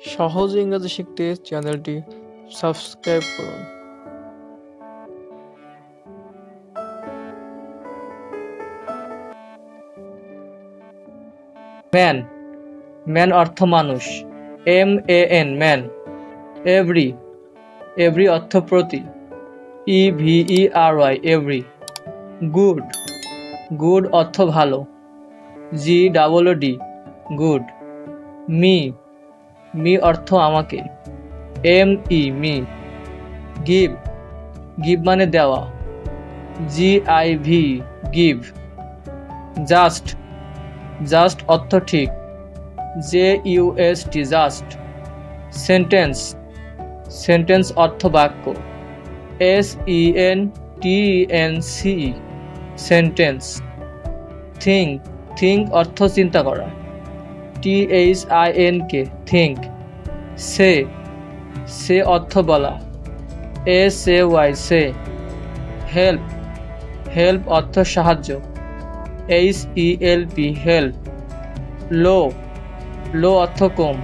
সহজ ইংরেজি শিখতে চ্যানেলটি সাবস্ক্রাইব করুন। ম্যান, ম্যান অর্থ মানুষ। MAN man. এভরি, এভরি অর্থ প্রতি। EVERY every. গুড, গুড অর্থ ভালো। GOOD good. মি, মি অর্থ আমাকে। ME me. গিভ, গিভ মানে দেওয়া। GIV give. জাস্ট, জাস্ট অর্থ ঠিক। JUST just. সেন্টেন্স, সেন্টেন্স অর্থ বাক্য। SENTENCE sentence. থিঙ্ক, থিঙ্ক অর্থ চিন্তা করা। THINK think. সে, সে অর্থ বলা। SAY সে। হেল্প, হেল্প অর্থ সাহায্য। HELP help. লো, লো অর্থ কম।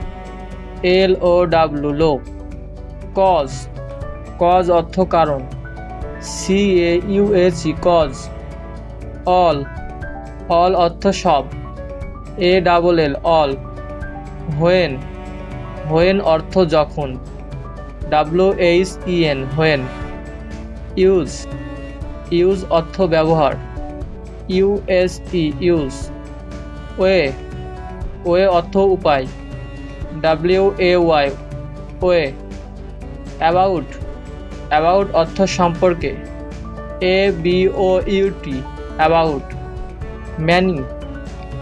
LOW লো। কজ, কজ অর্থ কারণ। CAUH cause. অল, অল অর্থ সব। ALL all. হোয়েন, হোয়েন অর্থ যখন। WHEN when. ইউজ, ইউজ অর্থ ব্যবহার। USE use. ওয়ে, ওয়ে অর্থ উপায়। WAY way. অ্যাবাউট, অ্যাবাউট অর্থ সম্পর্কে। ABOUT about. ম্যানি,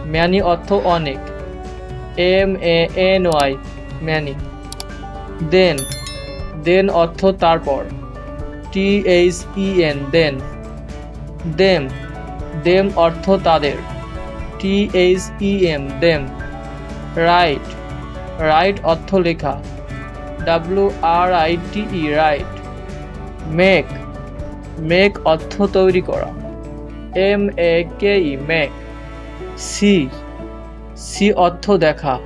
ম্যানি অর্থ অনেক। MANY many. দেন, দেন অর্থ তারপর। THEN দেন। দেম, দেম অর্থ তাদের। THEM them. রাইট, রাইট অর্থ লেখা। WRITE right. মেক, মেক অর্থ তৈরি করা। MAKE make. সি, সি অর্থ দেখা।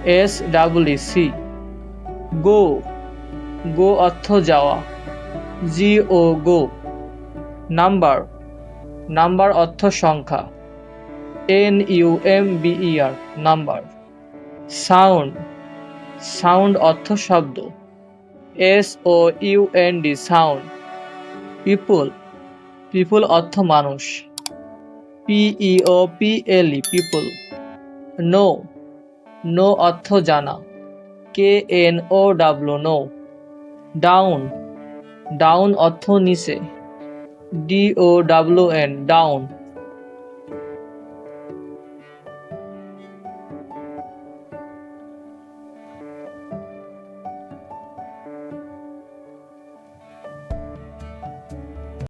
SEE গো, গো অর্থ যাওয়া। GO গো। নাম্বার, নাম্বার অর্থ সংখ্যা। NUMBER number. সাউন্ড, সাউন্ড অর্থ শব্দ। SOUND sound. পিপল, পিপল অর্থ মানুষ। PEOPLE people. নো, নো অর্থ জানা। KNOW no. ডাউন, ডাউন অর্থ নিচে। DOWN down.